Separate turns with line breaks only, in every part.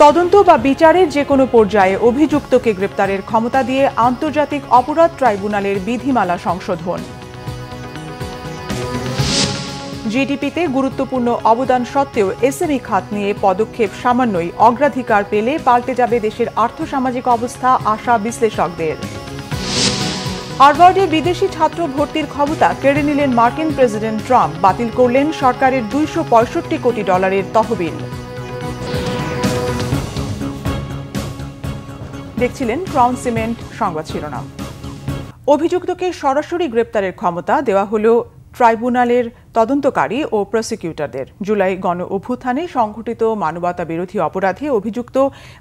তদন্ত বা বিচারের যে কোনো পর্যায়ে অভিযুক্তকে গ্রেপ্তারের ক্ষমতা দিয়ে আন্তর্জাতিক অপরাধ ট্রাইব্যুনালের বিধিমালা সংশোধন। জিডিপিতে গুরুত্বপূর্ণ অবদান সত্ত্বেও এসএমই খাত নিয়ে পদক্ষেপ সামান্যই, অগ্রাধিকার পেলে পাল্টে যাবে দেশের আর্থসামাজিক অবস্থা, আশা বিশ্লেষকদের। হার্ভার্ডে বিদেশি ছাত্র ভর্তির ক্ষমতা কেড়ে নিলেন মার্কিন প্রেসিডেন্ট ট্রাম্প, বাতিল করলেন সরকারের $265 কোটি তহবিল। দেখছিলেন ক্রাউন সিমেন্ট সংবাদ শিরোনাম। অভিযুক্তকে সরাসরি গ্রেপ্তারের ক্ষমতা দেওয়া হলো ট্রাইব্যুনালের তদন্তকারী ও প্রসিকিউটরদের। জুলাই গণ অভ্যুত্থানে সংঘটিত মানবতা বিরোধী অপরাধে অভিযুক্ত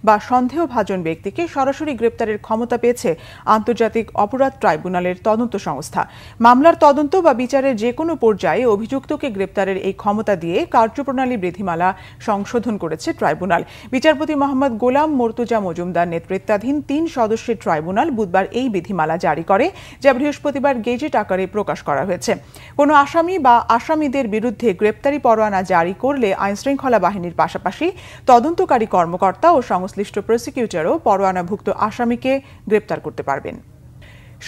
বা সন্দেহভাজন ব্যক্তিকে সরাসরি গ্রেপ্তারের ক্ষমতা পেয়েছে আন্তর্জাতিক অপরাধ ট্রাইব্যুনালের তদন্ত সংস্থা। মামলার তদন্ত বা বিচারের যে কোনো পর্যায়ে অভিযুক্তকে গ্রেপ্তারের এই ক্ষমতা দিয়ে কার্যপ্রণালী বিধিমালা সংশোধন করেছে ট্রাইব্যুনাল। বিচারপতি মোহাম্মদ গোলাম মর্তুজা মজুমদার নেতৃত্বাধীন 3 সদস্যের ট্রাইব্যুনাল বুধবার এই বিধিমালা জারি করে, যা বৃহস্পতিবার গেজেট আকারে প্রকাশ করা হয়েছে। কোনো আসামি বা আসামিদের বিরুদ্ধে গ্রেপ্তারি পরোয়ানা জারি করলে আইনশৃঙ্খলা বাহিনীর পাশাপাশি তদন্তকারী কর্মকর্তা ও সংশ্লিষ্ট প্রসিকিউটরও পরোয়ানাভুক্ত আসামিকে গ্রেপ্তার করতে পারবেন।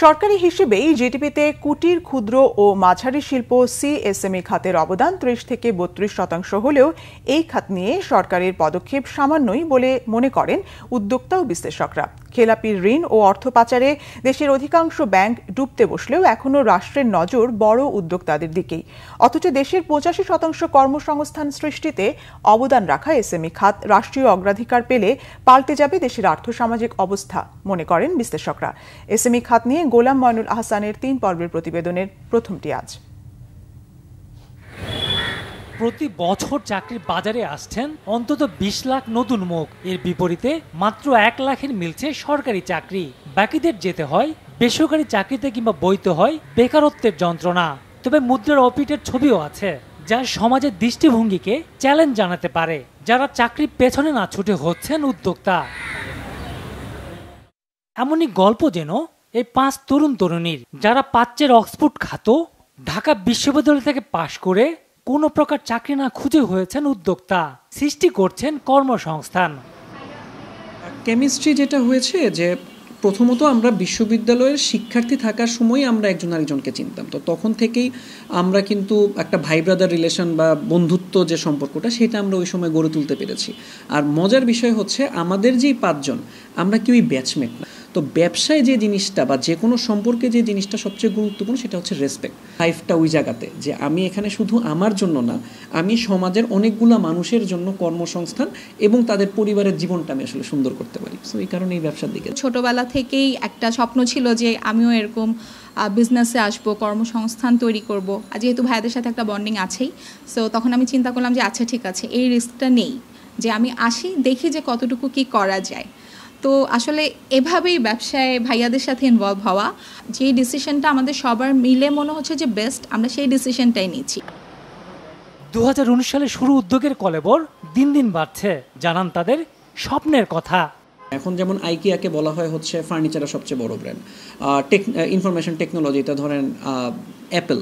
সরকারি হিসেবেই জিডিপিতে কুটির, ক্ষুদ্র ও মাঝারি শিল্প সিএসএমই খাতের অবদান 30 থেকে 32% হলেও এই খাত নিয়ে সরকারের পদক্ষেপ সামান্যই বলে মনে করেন উদ্যোক্তা ও বিশ্লেষকরা। খেলাপি ঋণ ও অর্থ পাচারে দেশের অধিকাংশ ব্যাংক ডুবতে বসলেও এখনও রাষ্ট্রের নজর বড় উদ্যোক্তাদের দিকেই। অথচ দেশের 85% কর্মসংস্থান সৃষ্টিতে অবদান রাখা এসএমই খাত রাষ্ট্রীয় অগ্রাধিকার পেলে পাল্টে যাবে দেশের আর্থসামাজিক অবস্থা, মনে করেন বিশ্লেষকরা। এসএমই খাত নিয়ে গোলাম ময়নুল আহসানের 3 পর্বের প্রতিবেদনের প্রথমটি আজ।
প্রতি বছর চাকরির বাজারে আসছেন অন্তত 20 লাখ নতুন মুখ। এর বিপরীতে মাত্র 1 লাখের মিলছে সরকারি চাকরি। বাকিদের যেতে হয় বেসরকারি চাকরিতে কিংবা বইতে হয় বেকারত্বের যন্ত্রণা। তবে মুদ্রার অপিটের ছবিও আছে, যা সমাজের দৃষ্টিভঙ্গিকে চ্যালেঞ্জ জানাতে পারে। যারা চাকরির পেছনে না ছুটে হচ্ছেন উদ্যোক্তা। এমনই গল্প যেন এই 5 তরুণীর, যারা পাচ্ছেন অক্সফোর্ড খ্যাত ঢাকা বিশ্ববিদ্যালয় থেকে পাশ করে কোনো প্রকার চাকরি না খুঁজে হয়েছেন উদ্যোক্তা, সৃষ্টি করছেন কর্মসংস্থান।
কেমিস্ট্রি যেটা হয়েছে যে প্রথমত আমরা বিশ্ববিদ্যালয়ের শিক্ষার্থী থাকার সময় আমরা একজন আরেকজনকে চিনতাম, তো তখন থেকেই আমরা কিন্তু একটা ভাই ব্রাদার রিলেশন বা বন্ধুত্ব যে সম্পর্কটা সেটা আমরা ওই সময় গড়ে তুলতে পেরেছি। আর মজার বিষয় হচ্ছে আমাদের যেই 5 জন আমরা কেউই ব্যাচমেট না। তো ব্যবসায় যে জিনিসটা বা যে কোনো সম্পর্কে যে জিনিসটা সবচেয়ে গুরুত্বপূর্ণ সেটা হচ্ছে রেসপেক্ট। লাইফটা ওই জায়গাতে যে আমি এখানে শুধু আমার জন্য না, আমি সমাজের অনেকগুলো মানুষের জন্য কর্মসংস্থান এবং তাদের পরিবারের জীবনটা আমি আসলে সুন্দর করতে পারি। সো এই কারণে এই ব্যবসার দিকে
ছোটবেলা থেকেই একটা স্বপ্ন ছিল যে আমিও এরকম বিজনেসে আসবো, কর্মসংস্থান তৈরি করব। যেহেতু ভাইয়াদের সাথে একটা বন্ডিং আছেই, সো তখন আমি চিন্তা করলাম যে আচ্ছা ঠিক আছে, এই রিস্কটা নেই, যে আমি আসি দেখি যে কতটুকু কি করা যায়। তো আসলে এভাবেই ব্যবসায় ভাইয়াদের সাথে ইনভলভ হওয়া, যে ডিসিশনটা আমাদের সবার মিলে মনে হচ্ছে যে বেস্ট, আমরা সেই ডিসিশনটাই নিচ্ছি।
2019 সালে শুরু উদ্যোগের কলেবর দিন দিন বাড়ছে, জানান তাদের স্বপ্নের কথা।
এখন যেমন আইকিয়াকে বলা হয় হচ্ছে ফার্নিচারের সবচেয়ে বড় ব্র্যান্ড, ইনফরমেশন টেকনোলজিতে ধরেন অ্যাপেল।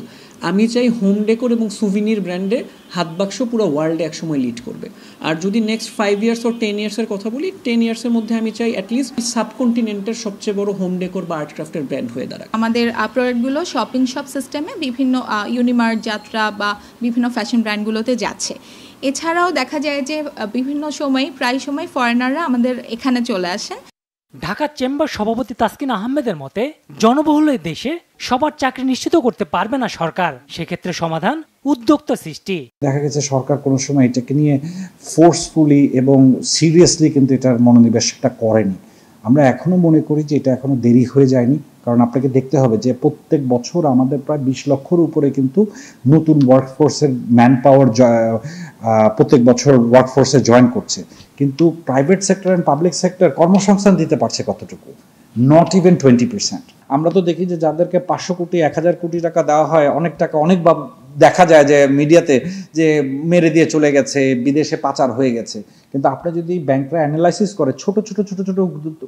আমি চাই হোম ডেকোর এবং সুভিনির ব্র্যান্ডে হাতবাক্স পুরো ওয়ার্ল্ডে একসময় লিড করবে। আর যদি নেক্সট 5 ইয়ার্স ও 10 ইয়ার্সের কথা বলি, 10 ইয়ার্সের মধ্যে আমি চাই অ্যাটলিস্ট সাবকন্টিনেন্টের সবচেয়ে বড় হোম ডেকোর বা আর্ট ক্রাফটের ব্র্যান্ড হয়ে দাঁড়ায়।
আমাদের প্রোডাক্টগুলো শপিং শপ সিস্টেমে বিভিন্ন ইউনিমার্ট, যাত্রা বা বিভিন্ন ফ্যাশন ব্র্যান্ডগুলোতে যাচ্ছে। এছাড়াও দেখা যায় যে বিভিন্ন সময় প্রায় সময় ফরেনাররা আমাদের এখানে চলে আসেন।
ঢাকা চেম্বার সভাপতি তাসকিন আহমেদের মতে, জনবহুল এই দেশে সবার চাকরি নিশ্চিত করতে পারবে না সরকার, সেক্ষেত্রে সমাধান উদ্যোক্তা সৃষ্টি।
দেখা গেছে সরকার কোনো সময় এটাকে নিয়ে ফোর্সফুলি এবং সিরিয়াসলি কিন্তু এটার মনোনিবেশটা করেনি। আমরা এখনো মনে করি যে এটা এখনো দেরি হয়ে যায়নি, কারণ আপনাকে দেখতে হবে যে প্রত্যেক বছর আমাদের প্রায় 20 লক্ষর উপরে কিন্তু নতুন ওয়ার্কফোর্সের ম্যান পাওয়ার প্রত্যেক বছর ওয়ার্কফোর্সে জয়েন করছে, কিন্তু private sector and public sector কর্মসংস্থান দিতে পারছে কতটুকু? Not even 20%। আমরা তো দেখি যে যাদেরকে 500 কোটি 1000 কোটি টাকা দেওয়া হয়, অনেক টাকা অনেক দেখা যায় যে মিডিয়াতে যে মেরে দিয়ে চলে গেছে, বিদেশে পাচার হয়ে গেছে। কিন্তু আপনি যদি ব্যাংকরা অ্যানালাইসিস করে ছোট ছোট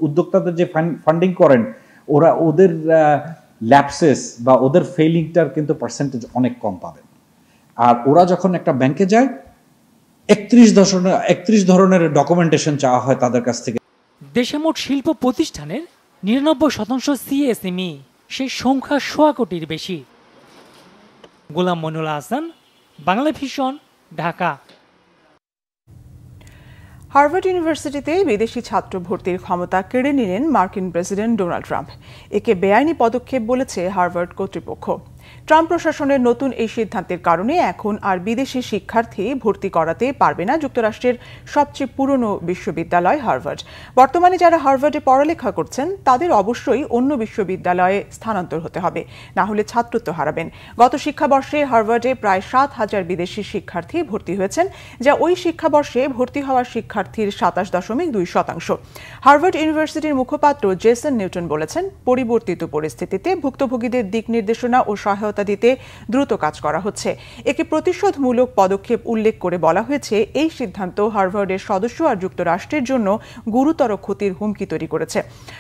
উদ্যোক্তাদের যে ফান্ডিং করেন, ওদের ল্যাপসেস বা ওদের ফেইলিংটার কিন্তু পার্সেন্টেজ অনেক কম পাবেন। আর ওরা যখন একটা ব্যাংকে যায়, 31 ধরনের ডকুমেন্টেশন চাওয়া হয় তাদের কাছ থেকে।
দেশে মোট শিল্প প্রতিষ্ঠানের 99% সিএসএমই, সেই সংখ্যা 1.25 কোটির বেশি। গোলাম মনিরুল হাসান, বাংলা ভিশন, ঢাকা।
হার্ভার্ড ইউনিভার্সিটিতে বিদেশি ছাত্র ভর্তির ক্ষমতা কেড়ে নিলেন মার্কিন প্রেসিডেন্ট ডোনাল্ড ট্রাম্প। একে বেআইনি পদক্ষেপ বলেছে হার্ভার্ড কর্তৃপক্ষ। ট্রাম্প প্রশাসনের নতুন এই সিদ্ধান্তের কারণে এখন আর বিদেশি শিক্ষার্থী ভর্তি করাতে পারবে না যুক্তরাষ্ট্রের সবচেয়ে পুরনো বিশ্ববিদ্যালয় হার্ভার্ড। বর্তমানে যারা হার্ভার্ডে পড়ালেখা করছেন তাদের অবশ্যই অন্য বিশ্ববিদ্যালয়ে স্থানান্তর হতে হবে, না হলে ছাত্রত্ব হারাবেন। গত শিক্ষাবর্ষে হার্ভার্ডে প্রায় 7,000 বিদেশি শিক্ষার্থী ভর্তি হয়েছেন, যা ওই শিক্ষাবর্ষে ভর্তি হওয়া শিক্ষার্থীর 27.2%। হার্ভার্ড ইউনিভার্সিটির মুখপাত্র জেসন নিউটন বলেছেন, পরিবর্তিত পরিস্থিতিতে ভুক্তভোগীদের দিক নির্দেশনা ও সহায়তা দিতে দ্রুত কাজ করা হচ্ছে। একে প্রতিশোধমূলক পদক্ষেপ উল্লেখ করে বলা হয়েছে, এই সিদ্ধান্ত হার্ভার্ডের সদস্য আর যুক্তরাষ্ট্রের জন্য গুরুতর ক্ষতির হুমকি তৈরি করেছে।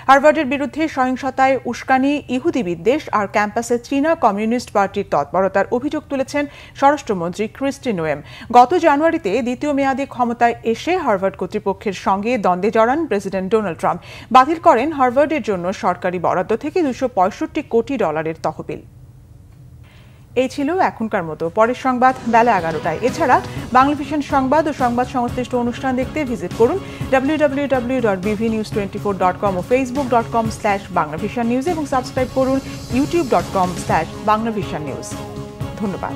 হার্ভার্ডের বিরুদ্ধে সহিংসতায় উস্কানি, ইহুদি বিদ্বেষ আর ক্যাম্পাসে চীনা কমিউনিস্ট পার্টির তৎপরতার অভিযোগ তুলেছেন স্বরাষ্ট্রমন্ত্রী ক্রিস্টি নোয়েম। গত জানুয়ারিতে দ্বিতীয় মেয়াদে ক্ষমতায় এসে হার্ভার্ড কর্তৃপক্ষের সঙ্গে দ্বন্দ্বে জড়ান প্রেসিডেন্ট ডোনাল্ড ট্রাম্প। বাতিল করেন হার্ভার্ডের জন্য সরকারি বরাদ্দ থেকে $265 কোটি তহবিল। এই ছিল এখনকার মতো। পরের সংবাদ বেলা 11টায়। এছাড়া বাংলা ভিশন সংবাদ ও সংবাদ সংশ্লিষ্ট অনুষ্ঠান দেখতে ভিজিট করুন www.bvnews24.com ও facebook.com/banglavishannews এবং সাবস্ক্রাইব করুন youtube.com/banglavishannews। ধন্যবাদ।